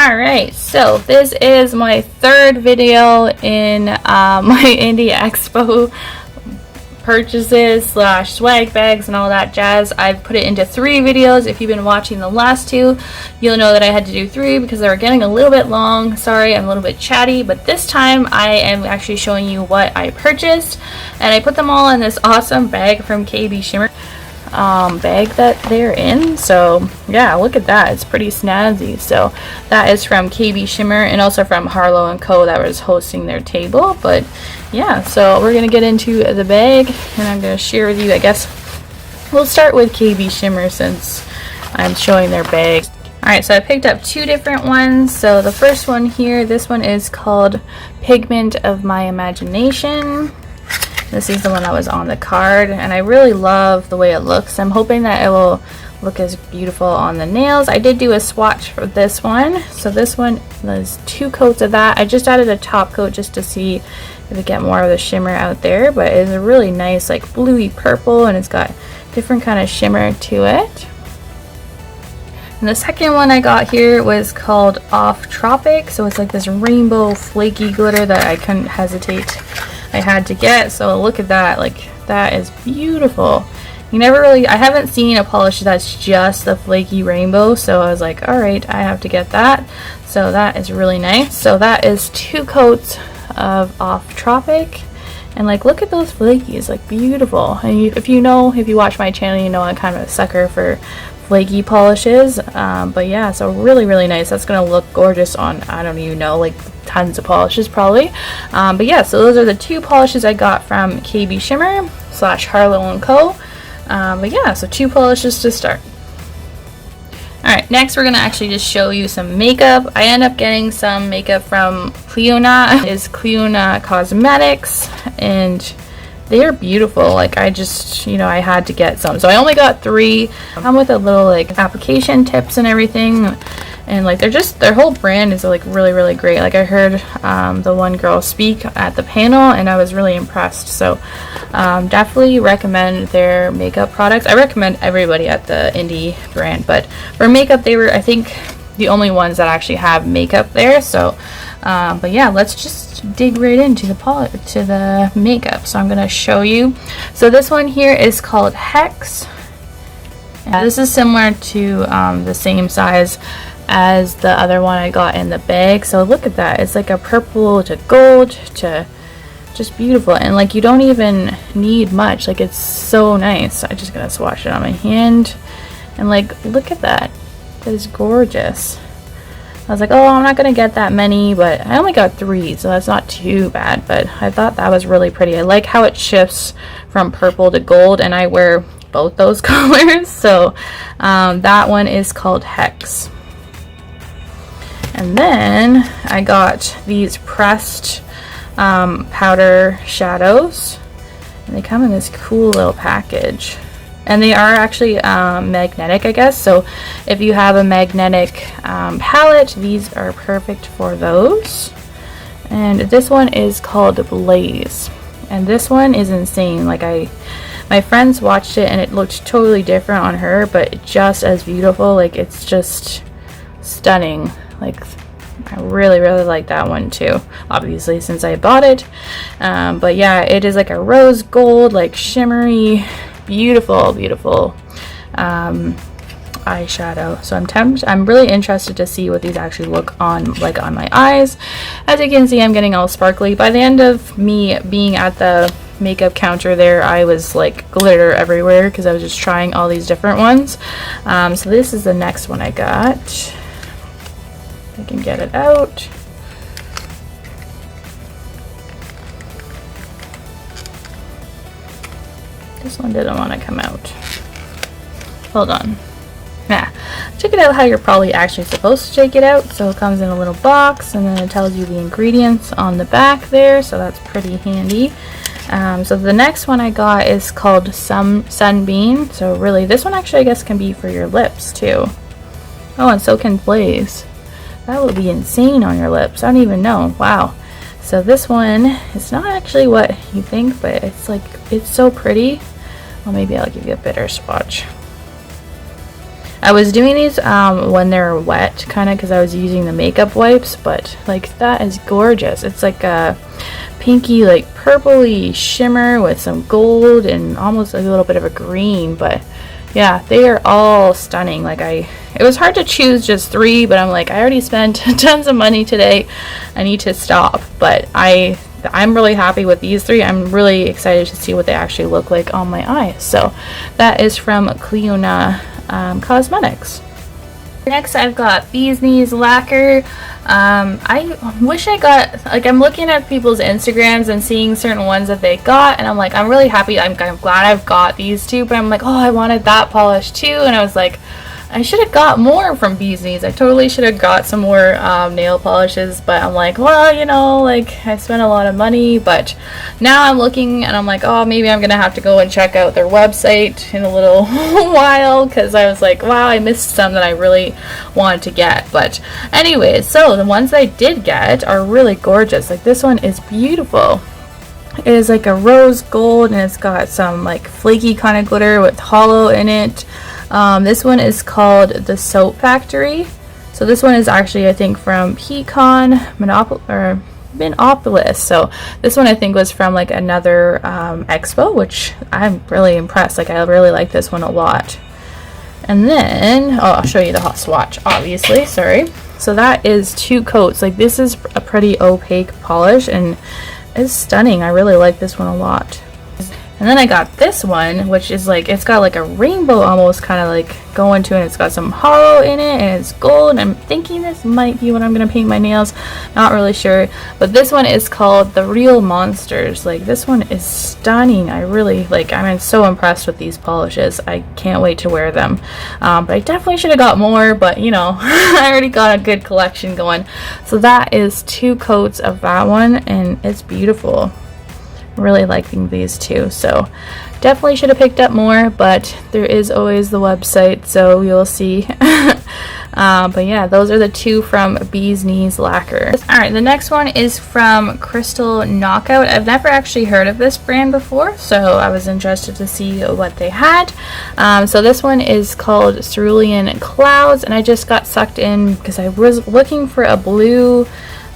Alright, so this is my third video in my Indie Expo purchases slash swag bags and all that jazz. I've put it into 3 videos. If you've been watching the last 2, you'll know that I had to do 3 because they were getting a little bit long. Sorry, I'm a little bit chatty, but this time I am actually showing you what I purchased, and I put them all in this awesome bag from KB Shimmer bag that they're in. So yeah, look at that, it's pretty snazzy. So that is from KB Shimmer and also from Harlow & Co. that was hosting their table. But yeah, so we're gonna get into the bag and I'm gonna share with you, I guess we'll start with KB Shimmer since I'm showing their bag. Alright, so I picked up 2 different ones. So the first one here, this one is called Pigment of My Imagination. This is the one that was on the card, and I really love the way it looks. I'm hoping that it will look as beautiful on the nails. I did do a swatch for this one. So this one, there's 2 coats of that. I just added a top coat just to see if we get more of the shimmer out there, but it's a really nice like bluey purple, and it's got different kind of shimmer to it. And the second one I got here was called Off Tropic. So it's like this rainbow flaky glitter that I couldn't hesitate, I had to get. So look at that, like that is beautiful. You never really, I haven't seen a polish that's just the flaky rainbow, so I was like, all right, I have to get that. So that is really nice. So that is 2 coats of Off Tropic, and like look at those flakies, like beautiful. And if you watch my channel, you know I'm kind of a sucker for flaky polishes. But yeah, so really nice. That's gonna look gorgeous on, I don't even know, like tons of polishes probably. But yeah, so those are the 2 polishes I got from KB Shimmer slash Harlow & Co. But yeah, so 2 polishes to start. Alright, next we're gonna actually just show you some makeup. I end up getting some makeup from Cleona. It is Cleona Cosmetics, and they are beautiful. Like I just, I had to get some. So I only got 3. I'm with a little like application tips and everything. And like their whole brand is like really great. Like I heard the one girl speak at the panel and I was really impressed. So definitely recommend their makeup products. I recommend everybody at the Indie brand, but for makeup they were, I think, the only ones that actually have makeup there. So but yeah, let's just dig right into the makeup. So I'm gonna show you. So this one here is called Hex. And this is similar to the same size as the other one I got in the bag. So look at that, it's like a purple to gold to just beautiful, and like you don't even need much, like it's so nice. I'm just gonna swatch it on my hand, and like look at that, that is gorgeous. I was like, oh, I'm not gonna get that many, but I only got 3, so that's not too bad. But I thought that was really pretty. I like how it shifts from purple to gold, and I wear both those colors. So that one is called Hex. And then I got these pressed powder shadows, and they come in this cool little package, and they are actually magnetic, I guess. So if you have a magnetic palette, these are perfect for those. And this one is called Blaze, and this one is insane. Like my friends watched it and it looked totally different on her, but just as beautiful. Like it's just stunning. Like I really like that one too, obviously since I bought it. But yeah, it is like a rose gold, like shimmery, beautiful eyeshadow. So I'm really interested to see what these actually look on my eyes. As you can see, I'm getting all sparkly. By the end of me being at the makeup counter there, I was like glitter everywhere because I was just trying all these different ones. So this is the next one I got. I can get it out. This one didn't want to come out. Hold on. Check it out how you're probably actually supposed to take it out. So it comes in a little box, and then it tells you the ingredients on the back there, so that's pretty handy. So the next one I got is called Sunbeam. So really, this one actually I guess can be for your lips too. Oh, and so can Blaze. That would be insane on your lips. I don't even know. Wow. So this one, it's not actually what you think, but it's like, it's so pretty. Well, maybe I'll give you a bitter swatch. I was doing these when they're wet, kind of, because I was using the makeup wipes, but like that is gorgeous. It's like a pinky, like purpley shimmer with some gold and almost a little bit of a green, but yeah, they are all stunning. Like it was hard to choose just 3, but I'm like, I already spent tons of money today. I need to stop, but I'm really happy with these 3. I'm really excited to see what they actually look like on my eyes. So that is from Cliona Cosmetics. Next, I've got Bee's Knees lacquer. I wish I got, like, I'm looking at people's Instagrams and seeing certain ones that they got, and I'm like, I'm really happy. I'm glad I've got these 2, but I'm like, oh, I wanted that polish too, and I was like, I should have got more from Bee's Knees. I totally should have got some more nail polishes, but I'm like, well, you know, like, I spent a lot of money, but now I'm looking and I'm like, oh, maybe I'm gonna have to go and check out their website in a little while, because I was like, wow, I missed some that I really wanted to get. But anyways, so the ones I did get are really gorgeous. Like, this one is beautiful. It is like a rose gold, and it's got some like flaky kind of glitter with hollow in it. This one is called the Soap Factory. So this one is actually, I think, from Pecan Minopolis. So this one I think was from like another expo, which I'm really impressed. Like, I really like this one a lot. And then, oh, I'll show you the hot swatch, obviously, sorry. So that is 2 coats. Like, this is a pretty opaque polish, and it's stunning. I really like this one a lot. And then I got this one, which is like, it's got like a rainbow almost kind of like going to it. It's got some hollow in it, and it's gold. And I'm thinking this might be what I'm going to paint my nails. Not really sure. But this one is called The Real Monsters. Like, this one is stunning. I really, like, I'm so impressed with these polishes. I can't wait to wear them. But I definitely should have got more, but you know, I already got a good collection going. So that is 2 coats of that one, and it's beautiful. Really liking these 2, so definitely should have picked up more, but there is always the website, so you'll see. But yeah, those are the 2 from Bee's Knees lacquer. Alright, the next one is from Crystal Knockout. I've never actually heard of this brand before, so I was interested to see what they had. So this one is called Cerulean Clouds, and I just got sucked in because I was looking for a blue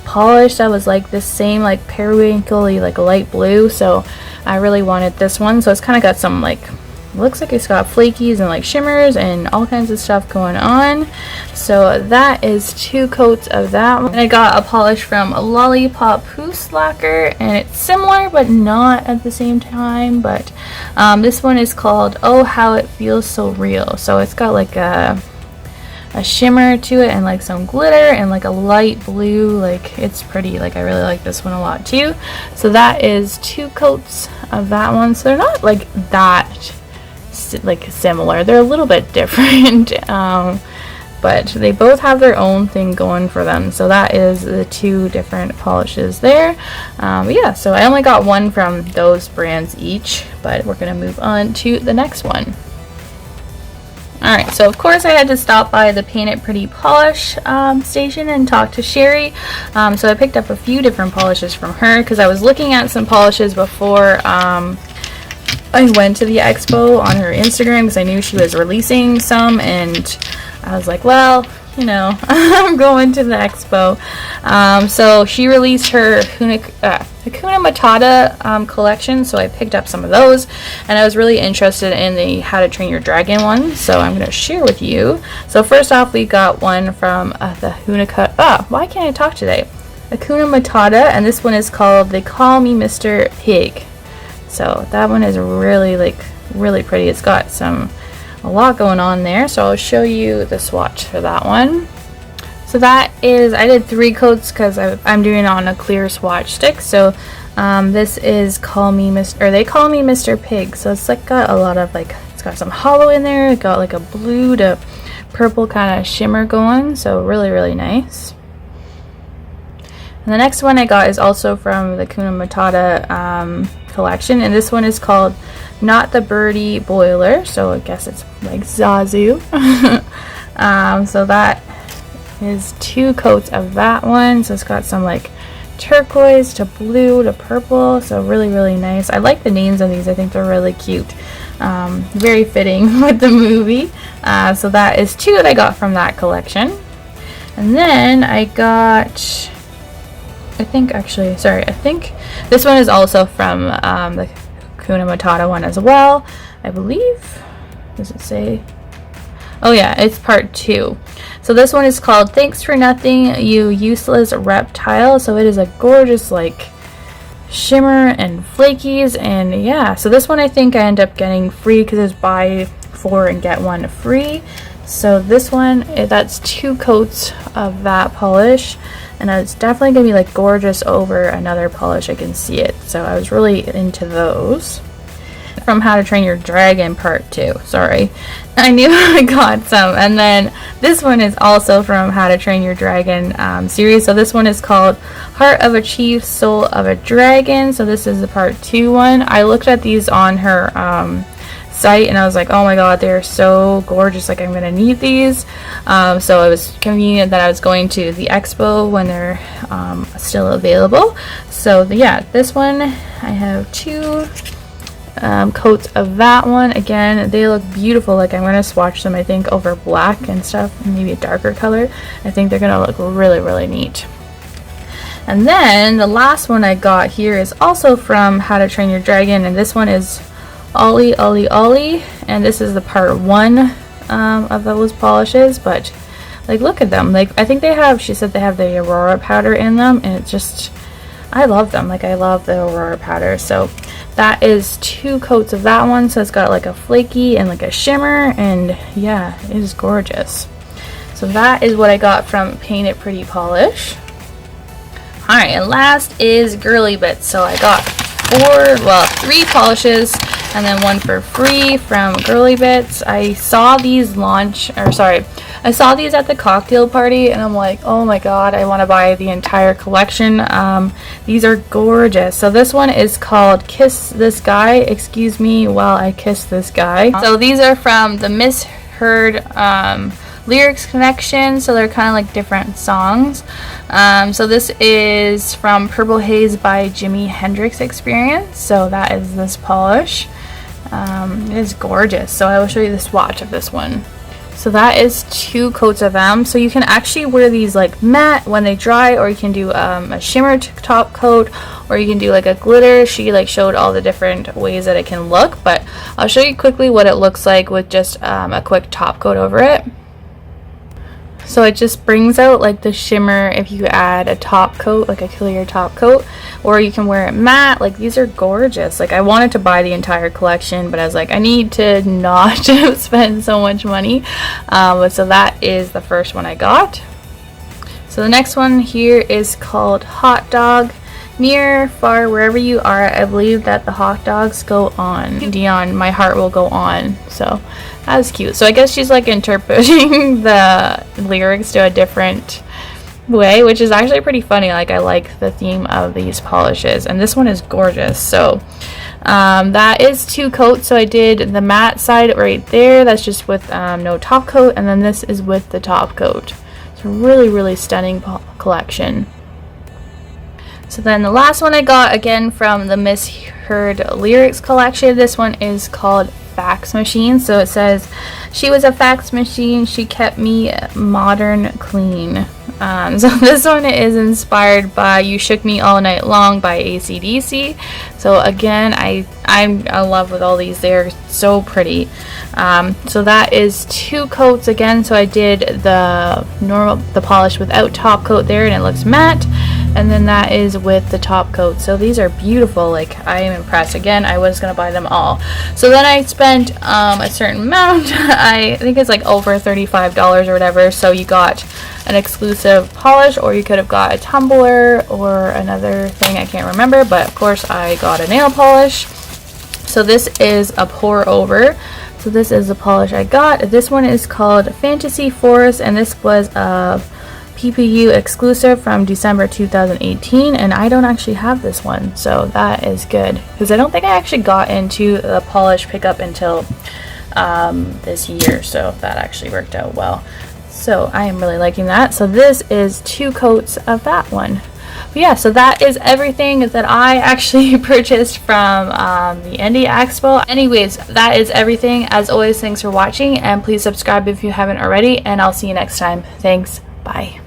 polish that was like the same, like periwinkly, like light blue, so I really wanted this one. So it's kind of got some, like, looks like it's got flakies and like shimmers and all kinds of stuff going on. So that is 2 coats of that one. And I got a polish from Lollipop Pousse lacquer, and it's similar but not at the same time. But this one is called Oh How It Feels So Real. So it's got like a shimmer to it and like some glitter and like a light blue. Like, it's pretty. Like, I really like this one a lot too. So that is 2 coats of that one. So they're not like that like similar, they're a little bit different, but they both have their own thing going for them. So that is the 2 different polishes there. But yeah, so I only got 1 from those brands each, but we're gonna move on to the next one. Alright, so of course I had to stop by the Paint It Pretty polish station and talk to Sherry. So I picked up a few different polishes from her, because I was looking at some polishes before I went to the expo on her Instagram, because I knew she was releasing some, and I was like, well, you know, I'm going to the expo. So she released her Hakuna Matata collection, so I picked up some of those, and I was really interested in the How to Train Your Dragon one, so I'm going to share with you. So first off, we got one from the why can't I talk today? Hakuna Matata, and this one is called They Call Me Mr. Pig. So that one is really pretty. It's got a lot going on there, so I'll show you the swatch for that one. So that is, I did 3 coats because I'm doing it on a clear swatch stick. So this is They Call Me Mr. Pig. So it's like got a lot of, like, it's got some hollow in there. It got like a blue to purple kind of shimmer going, so really nice. And the next one I got is also from the Hakuna Matata collection, and this one is called Not the Birdie Boiler, so I guess it's like Zazu. So that is 2 coats of that one. So it's got some like turquoise to blue to purple, so really nice. I like the names of these. I think they're really cute. Very fitting with the movie. So that is 2 that I got from that collection. And then I got, I think this one is also from the Kuna Matata one as well, I believe. Does it say? Oh yeah, it's part 2. So this one is called Thanks for Nothing, You Useless Reptile. So it is a gorgeous like shimmer and flakies, and yeah, so this one I think I end up getting free because it's buy 4 and get 1 free. So this one, that's 2 coats of that polish, and it's definitely gonna be like gorgeous over another polish. I can see it, so I was really into those. From How to Train Your Dragon part 2, sorry, I knew I got some. And then this one is also from How to Train Your Dragon series. So this one is called Heart of a Chief, Soul of a Dragon. So this is the part 2 one. I looked at these on her site and I was like, oh my god, they're so gorgeous, like I'm gonna need these. So it was convenient that I was going to the expo when they're still available. So yeah, this one I have 2 coats of that one. Again, they look beautiful. Like I'm gonna swatch them, I think, over black and stuff, and maybe a darker color. I think they're gonna look really, really neat. And then the last one I got here is also from How to Train Your Dragon, and this one is Ollie, Ollie, Ollie, and this is the part 1 of those polishes. But like, look at them. Like, I think they have, she said they have the Aurora powder in them, and it's just, I love them. Like, I love the Aurora powder. So that is 2 coats of that one. So it's got like a flaky and like a shimmer, and yeah, it is gorgeous. So that is what I got from Paint It Pretty Polish. Alright, and last is Girly Bits. So I got 3 polishes and then 1 for free from Girly Bits. I saw these I saw these at the cocktail party, and I'm like, oh my god, I want to buy the entire collection. These are gorgeous. So this one is called Kiss This Guy, Excuse Me While I Kiss This Guy. So these are from the Misheard lyrics connection, so they're kind of like different songs. So this is from Purple Haze by Jimi Hendrix Experience. So that is this polish. It is gorgeous. So I will show you the swatch of this one. So that is 2 coats of them. So you can actually wear these like matte when they dry, or you can do a shimmer top coat, or you can do like a glitter. She like showed all the different ways that it can look, but I'll show you quickly what it looks like with just a quick top coat over it. So it just brings out like the shimmer if you add a top coat, like a clear top coat, or you can wear it matte. Like, these are gorgeous. Like, I wanted to buy the entire collection, but I was like, I need to not spend so much money. So that is the first one I got. So the next one here is called Hot Dog. Near, far, wherever you are, I believe that the hot dogs go on. Dion, my heart will go on. So that was cute. So I guess she's like interpreting the lyrics to a different way, which is actually pretty funny. Like, I like the theme of these polishes, and this one is gorgeous. So that is 2 coats. So I did the matte side right there. That's just with no top coat, and then this is with the top coat. It's a really, really stunning collection. So then the last one I got, again from the Misheard Lyrics collection. This one is called Fax Machine. So it says, she was a fax machine, she kept me modern clean. So this one is inspired by You Shook Me All Night Long by AC/DC. So again, I'm in love with all these. They're so pretty. So that is 2 coats again. So I did the polish without top coat there, and it looks matte. And then that is with the top coat. So these are beautiful. Like, I am impressed. Again, I was gonna buy them all. So then I spent a certain amount. I think it's like over $35 or whatever. So you got an exclusive polish, or you could have got a tumbler or another thing, I can't remember, but of course I got a nail polish. So this is a pour over. So this is the polish I got. This one is called Fantasy Forest, and this was a PPU exclusive from December 2018, and I don't actually have this one, so that is good, because I don't think I actually got into the polish pickup until this year, so that actually worked out well. So I am really liking that. So this is 2 coats of that one. But yeah, so that is everything that I actually purchased from the Indie Expo. Anyways, that is everything. As always, thanks for watching, and please subscribe if you haven't already, and I'll see you next time. Thanks. Bye.